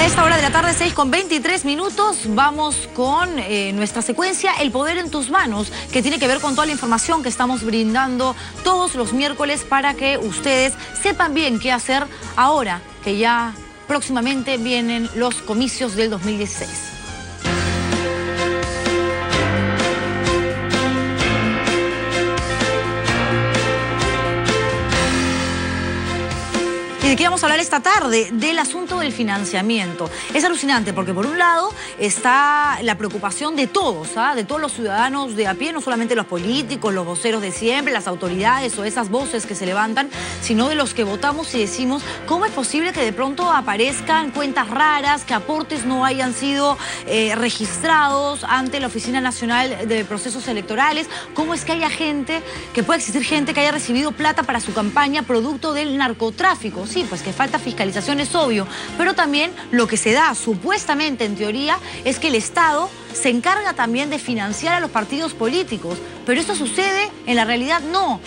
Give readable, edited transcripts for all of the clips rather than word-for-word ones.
A esta hora de la tarde, 6:23, vamos con nuestra secuencia El Poder en tus Manos, que tiene que ver con toda la información que estamos brindando todos los miércoles para que ustedes sepan bien qué hacer ahora que ya próximamente vienen los comicios del 2016. ¿Y de qué vamos a hablar esta tarde? Del asunto del financiamiento. Es alucinante porque por un lado está la preocupación de todos, de todos los ciudadanos de a pie, no solamente los políticos, los voceros de siempre, las autoridades o esas voces que se levantan, sino de los que votamos y decimos, ¿cómo es posible que de pronto aparezcan cuentas raras, que aportes no hayan sido registrados ante la Oficina Nacional de Procesos Electorales? ¿Cómo es que haya gente, que pueda existir gente que haya recibido plata para su campaña producto del narcotráfico? Sí, pues que falta fiscalización es obvio, pero también lo que se da supuestamente en teoría es que el Estado se encarga también de financiar a los partidos políticos, pero esto sucede, en la realidad no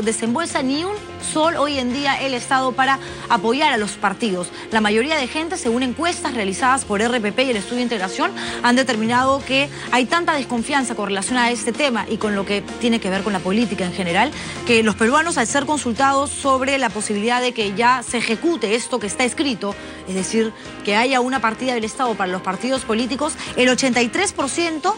desembolsa ni un sol hoy en día el Estado para apoyar a los partidos. La mayoría de gente, según encuestas realizadas por RPP y el Estudio de Integración, han determinado que hay tanta desconfianza con relación a este tema y con lo que tiene que ver con la política en general, que los peruanos, al ser consultados sobre la posibilidad de que ya se ejecute esto que está escrito, es decir, que haya una partida del Estado para los partidos políticos, el 83%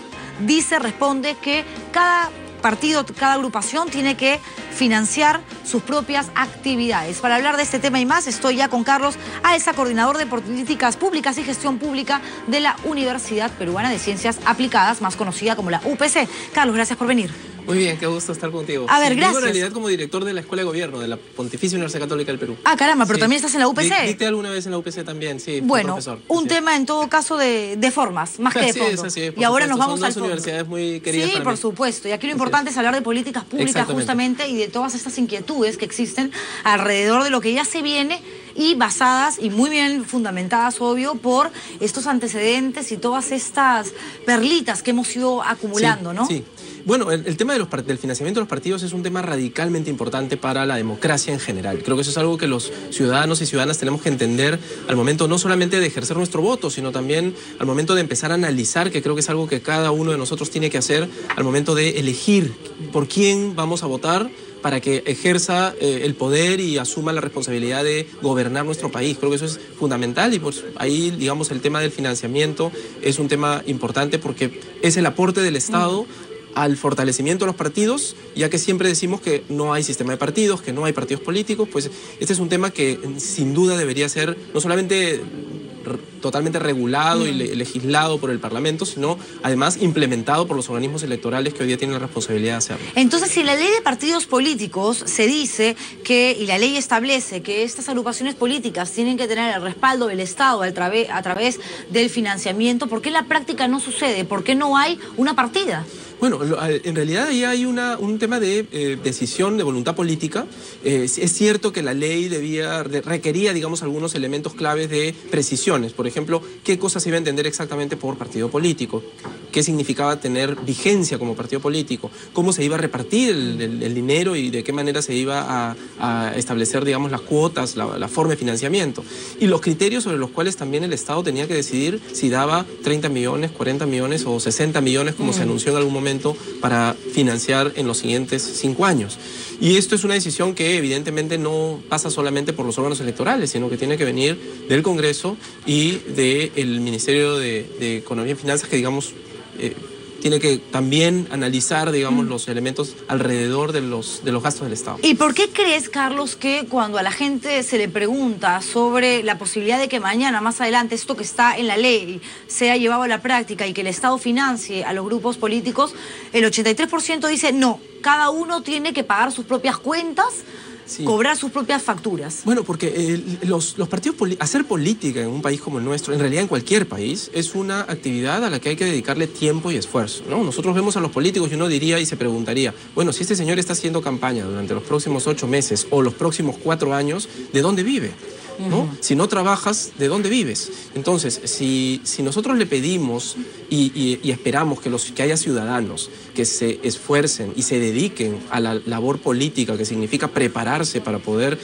responde que cada partido, cada agrupación tiene que financiar sus propias actividades. Para hablar de este tema y más, estoy ya con Carlos Aesa, coordinador de políticas públicas y gestión pública de la Universidad Peruana de Ciencias Aplicadas, más conocida como la UPC. Carlos, gracias por venir. Muy bien, qué gusto estar contigo. A ver, gracias. Tengo en realidad como director de la Escuela de Gobierno de la Pontificia Universidad Católica del Perú. Ah, caramba, pero también estás en la UPC. Dicté alguna vez en la UPC también, sí. Bueno, profesor. Un tema en todo caso de formas, más que de fondo. Así es, y ahora nos vamos al fondo. Son dos universidades muy queridas para mí. Por supuesto. Y aquí lo importante es hablar de políticas públicas justamente y de todas estas inquietudes que existen alrededor de lo que ya se viene y basadas y muy bien fundamentadas, obvio, por estos antecedentes y todas estas perlitas que hemos ido acumulando, ¿no? Sí. Bueno, el tema del financiamiento de los partidos es un tema radicalmente importante para la democracia en general. Creo que eso es algo que los ciudadanos y ciudadanas tenemos que entender al momento no solamente de ejercer nuestro voto, sino también al momento de empezar a analizar, que creo que es algo que cada uno de nosotros tiene que hacer al momento de elegir por quién vamos a votar para que ejerza el poder y asuma la responsabilidad de gobernar nuestro país. Creo que eso es fundamental y pues ahí, digamos, el tema del financiamiento es un tema importante porque es el aporte del Estado al fortalecimiento de los partidos, ya que siempre decimos que no hay sistema de partidos, que no hay partidos políticos, pues este es un tema que sin duda debería ser no solamente totalmente regulado y legislado por el Parlamento, sino además implementado por los organismos electorales que hoy día tienen la responsabilidad de hacerlo. Entonces, si en la ley de partidos políticos se dice que, y la ley establece que estas agrupaciones políticas tienen que tener el respaldo del Estado a través del financiamiento, ¿por qué en la práctica no sucede? ¿Por qué no hay una partida? Bueno, en realidad ahí hay un tema de decisión, de voluntad política. Es cierto que la ley requería, digamos, algunos elementos claves de precisiones. Por ejemplo, qué cosas se iba a entender exactamente por partido político, qué significaba tener vigencia como partido político, cómo se iba a repartir el dinero y de qué manera se iba a establecer, digamos, las cuotas, la forma de financiamiento. Y los criterios sobre los cuales también el Estado tenía que decidir si daba 30 millones, 40 millones o 60 millones, como se anunció en algún momento, para financiar en los siguientes 5 años. Y esto es una decisión que evidentemente no pasa solamente por los órganos electorales, sino que tiene que venir del Congreso y del Ministerio de Economía y Finanzas, que digamos tiene que también analizar, digamos, los elementos alrededor de los gastos del Estado. ¿Y por qué crees, Carlos, que cuando a la gente se le pregunta sobre la posibilidad de que mañana, más adelante, esto que está en la ley sea llevado a la práctica y que el Estado financie a los grupos políticos, el 83% dice no, cada uno tiene que pagar sus propias cuentas, cobrar sus propias facturas? Bueno, porque los partidos, hacer política en un país como el nuestro, en realidad en cualquier país, es una actividad a la que hay que dedicarle tiempo y esfuerzo, ¿no? Nosotros vemos a los políticos y uno diría y se preguntaría, bueno, si este señor está haciendo campaña durante los próximos 8 meses o los próximos 4 años, ¿de dónde vive? ¿No? Si no trabajas, ¿de dónde vives? Entonces, si nosotros le pedimos y esperamos que haya ciudadanos que se esfuercen y se dediquen a la labor política, que significa prepararse para poder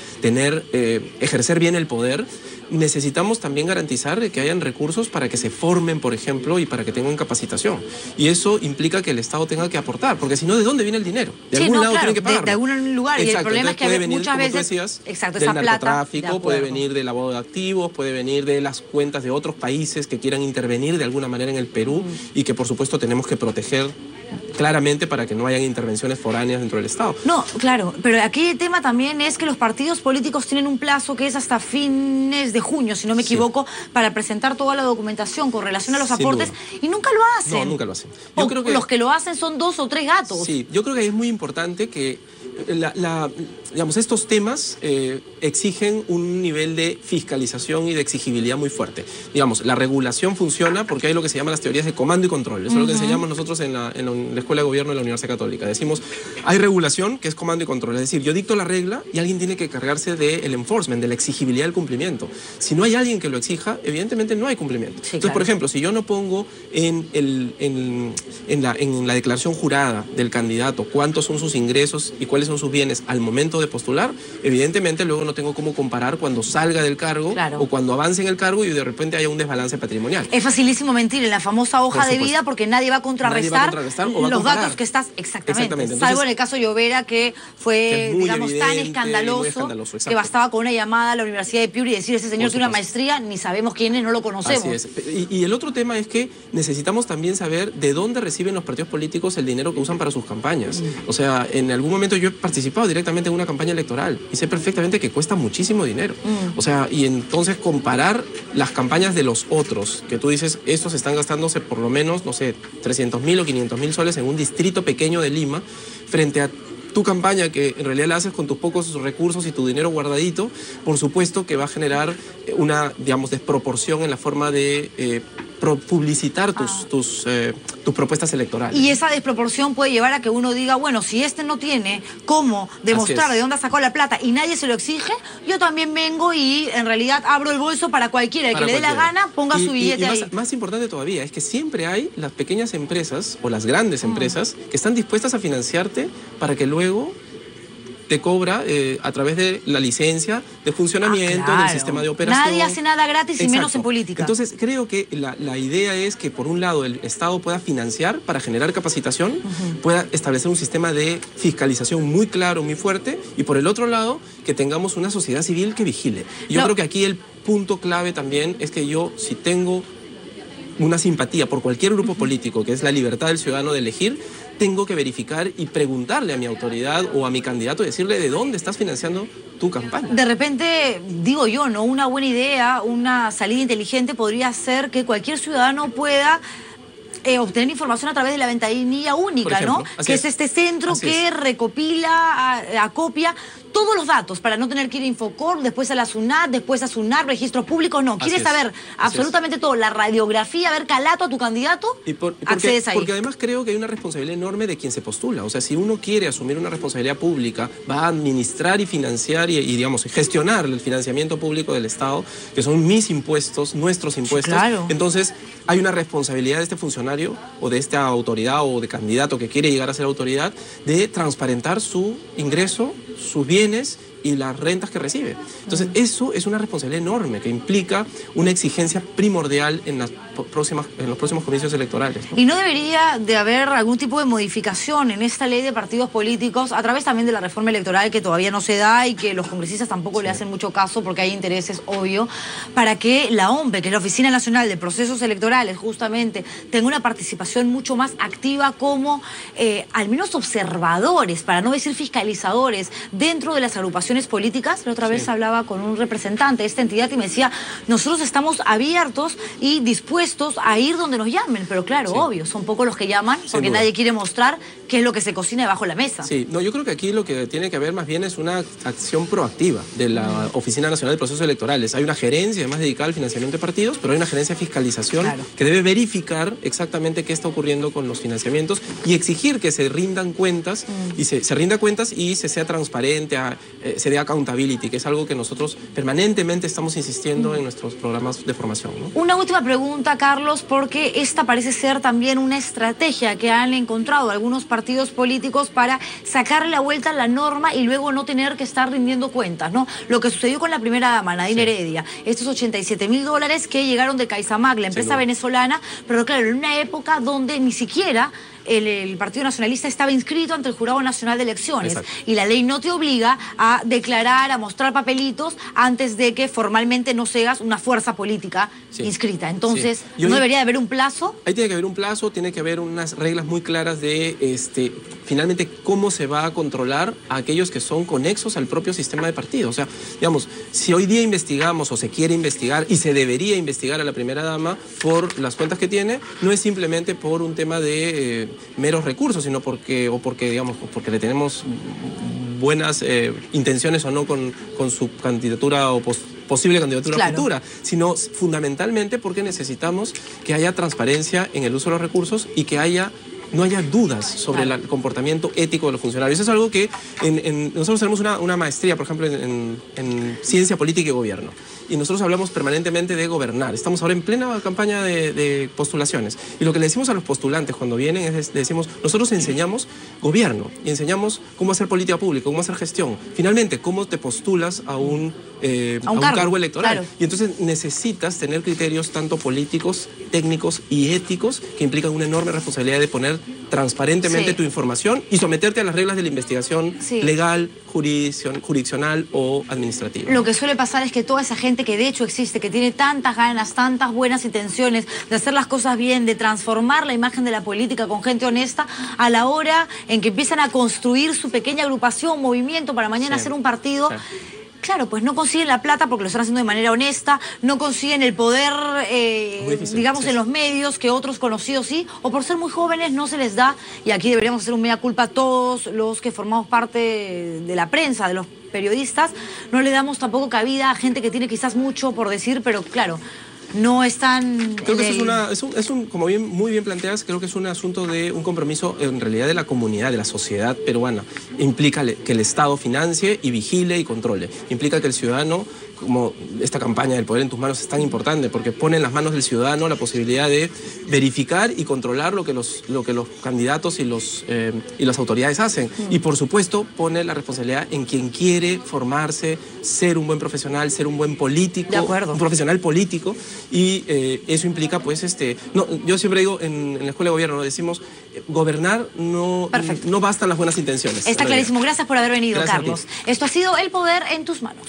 ejercer bien el poder, necesitamos también garantizar que hayan recursos para que se formen, por ejemplo, y para que tengan capacitación. Y eso implica que el Estado tenga que aportar, porque si no, ¿de dónde viene el dinero? De algún lado tienen que pagarlo. De algún lugar. Exacto. Y el problema Entonces, es que venir, muchas veces, decías, exacto, del esa plata, narcotráfico, puede venir del lavado de activos, puede venir de las cuentas de otros países que quieran intervenir de alguna manera en el Perú y que por supuesto tenemos que proteger claramente para que no hayan intervenciones foráneas dentro del Estado. No, claro, pero aquí el tema también es que los partidos políticos tienen un plazo que es hasta fines de junio, si no me equivoco, para presentar toda la documentación con relación a los aportes y nunca lo hacen. No, nunca lo hacen. Yo creo que los que lo hacen son 2 o 3 gatos. Sí, yo creo que es muy importante que digamos, estos temas exigen un nivel de fiscalización y de exigibilidad muy fuerte. Digamos, la regulación funciona porque hay lo que se llama las teorías de comando y control. Eso es lo que enseñamos nosotros en la Escuela de Gobierno de la Universidad Católica. Decimos, hay regulación que es comando y control. Es decir, yo dicto la regla y alguien tiene que cargarse del enforcement, de la exigibilidad del cumplimiento. Si no hay alguien que lo exija, evidentemente no hay cumplimiento. Sí, entonces, por ejemplo, si yo no pongo en la declaración jurada del candidato cuántos son sus ingresos y cuáles son sus bienes al momento de postular, evidentemente luego no tengo cómo comparar cuando salga del cargo o cuando avance en el cargo y de repente haya un desbalance patrimonial. Es facilísimo mentir en la famosa hoja de vida porque nadie va a contrarrestar los datos que estás... Exactamente. Entonces, salvo en el caso de Llovera, que fue, digamos, tan escandaloso que bastaba con una llamada a la Universidad de Piura y decir, ese señor tiene una maestría, ni sabemos quién es, no lo conocemos. Así es. Y el otro tema es que necesitamos también saber de dónde reciben los partidos políticos el dinero que usan para sus campañas. O sea, en algún momento yo he participado directamente en una campaña electoral y sé perfectamente que cuesta muchísimo dinero. O sea, y entonces comparar las campañas de los otros, que tú dices, estos están gastándose por lo menos, no sé, 300.000 o 500.000 soles en un distrito pequeño de Lima, frente a tu campaña que en realidad la haces con tus pocos recursos y tu dinero guardadito, por supuesto que va a generar una, digamos, desproporción en la forma de publicitar tus propuestas electorales. Y esa desproporción puede llevar a que uno diga, bueno, si este no tiene cómo demostrar de dónde sacó la plata y nadie se lo exige, yo también vengo y en realidad abro el bolso para cualquiera, el que le dé la gana, ponga su billete ahí. Más importante todavía es que siempre hay las pequeñas empresas o las grandes empresas que están dispuestas a financiarte para que luego te cobra a través de la licencia de funcionamiento del sistema de operación. Nadie hace nada gratis y menos en política. Entonces creo que la idea es que por un lado el Estado pueda financiar para generar capacitación, pueda establecer un sistema de fiscalización muy claro, muy fuerte, y por el otro lado que tengamos una sociedad civil que vigile. Y yo creo que aquí el punto clave también es que yo, si tengo una simpatía por cualquier grupo político, que es la libertad del ciudadano de elegir, tengo que verificar y preguntarle a mi autoridad o a mi candidato y decirle de dónde estás financiando tu campaña. De repente, digo yo, ¿no? Una buena idea, una salida inteligente podría ser que cualquier ciudadano pueda obtener información a través de la ventanilla única, ejemplo, ¿no? Que es este centro que recopila, acopia todos los datos para no tener que ir a Infocor, después a la SUNAT, después a SUNAT, registros públicos, no. Quieres saber absolutamente todo, la radiografía, ver calato a tu candidato, accedes ahí. Porque además creo que hay una responsabilidad enorme de quien se postula. O sea, si uno quiere asumir una responsabilidad pública, va a administrar y financiar y digamos, gestionar el financiamiento público del Estado, que son mis impuestos, nuestros impuestos. Entonces, hay una responsabilidad de este funcionario o de esta autoridad o de candidato que quiere llegar a ser autoridad de transparentar su ingreso, sus bienes y las rentas que recibe. Entonces, eso es una responsabilidad enorme que implica una exigencia primordial en los próximos comicios electorales, ¿no? Y no debería de haber algún tipo de modificación en esta ley de partidos políticos a través también de la reforma electoral que todavía no se da y que los congresistas tampoco le hacen mucho caso porque hay intereses, obvio, para que la OMPE, que es la Oficina Nacional de Procesos Electorales, justamente, tenga una participación mucho más activa como al menos observadores, para no decir fiscalizadores, dentro de las agrupaciones políticas. La otra vez hablaba con un representante de esta entidad y me decía, nosotros estamos abiertos y dispuestos a ir donde nos llamen, pero claro, obvio, son pocos los que llaman porque nadie quiere mostrar qué es lo que se cocina debajo de la mesa. Sí, no, yo creo que aquí lo que tiene que haber más bien es una acción proactiva de la Oficina Nacional de Procesos Electorales. Hay una gerencia además dedicada al financiamiento de partidos, pero hay una gerencia de fiscalización que debe verificar exactamente qué está ocurriendo con los financiamientos y exigir que se rindan cuentas y se rinda cuentas y se sea transparente, se dé accountability, que es algo que nosotros permanentemente estamos insistiendo en nuestros programas de formación, ¿no? Una última pregunta pregunta, Carlos, porque esta parece ser también una estrategia que han encontrado algunos partidos políticos para sacarle la vuelta a la norma y luego no tener que estar rindiendo cuentas, ¿no? Lo que sucedió con la primera dama, Nadine Heredia, estos $87.000 que llegaron de Caisamag, la empresa venezolana, pero claro, en una época donde ni siquiera el Partido Nacionalista estaba inscrito ante el Jurado Nacional de Elecciones. Exacto. Y la ley no te obliga a declarar, a mostrar papelitos antes de que formalmente no seas una fuerza política inscrita. Entonces, ¿no debería de haber un plazo? Ahí tiene que haber un plazo, tiene que haber unas reglas muy claras de finalmente cómo se va a controlar a aquellos que son conexos al propio sistema de partido. O sea, digamos, si hoy día investigamos o se quiere investigar y se debería investigar a la primera dama por las cuentas que tiene, no es simplemente por un tema de meros recursos, sino porque le tenemos buenas intenciones o no con su candidatura o posible candidatura futura, sino fundamentalmente porque necesitamos que haya transparencia en el uso de los recursos y que no haya dudas sobre el comportamiento ético de los funcionarios. Eso es algo que nosotros tenemos una maestría, por ejemplo, en ciencia política y gobierno. Y nosotros hablamos permanentemente de gobernar. Estamos ahora en plena campaña de postulaciones. Y lo que le decimos a los postulantes cuando vienen es, le decimos, nosotros enseñamos gobierno y enseñamos cómo hacer política pública, cómo hacer gestión. Finalmente, cómo te postulas a un cargo electoral. Claro. Y entonces necesitas tener criterios tanto políticos, técnicos y éticos que implican una enorme responsabilidad de poner transparentemente tu información y someterte a las reglas de la investigación legal, jurisdiccional o administrativa. Lo que suele pasar es que toda esa gente que de hecho existe, que tiene tantas ganas, tantas buenas intenciones de hacer las cosas bien, de transformar la imagen de la política con gente honesta, a la hora en que empiezan a construir su pequeña agrupación, movimiento para mañana hacer un partido... Claro, pues no consiguen la plata porque lo están haciendo de manera honesta, no consiguen el poder, digamos, en los medios que otros conocidos sí, o por ser muy jóvenes no se les da, y aquí deberíamos hacer un mea culpa a todos los que formamos parte de la prensa, de los periodistas, no le damos tampoco cabida a gente que tiene quizás mucho por decir, pero claro, no están... Creo que como muy bien planteas, creo que es un asunto de un compromiso en realidad de la comunidad, de la sociedad peruana. Implica que el Estado financie y vigile y controle. Implica que el ciudadano, como esta campaña del poder en tus manos es tan importante, porque pone en las manos del ciudadano la posibilidad de verificar y controlar lo que los candidatos y las autoridades hacen. Y por supuesto pone la responsabilidad en quien quiere formarse, ser un buen profesional, ser un buen político, un profesional político. Y eso implica, pues, yo siempre digo en la Escuela de Gobierno, decimos, gobernar no bastan las buenas intenciones. Está clarísimo. Gracias por haber venido, Carlos. Esto ha sido El Poder en tus Manos.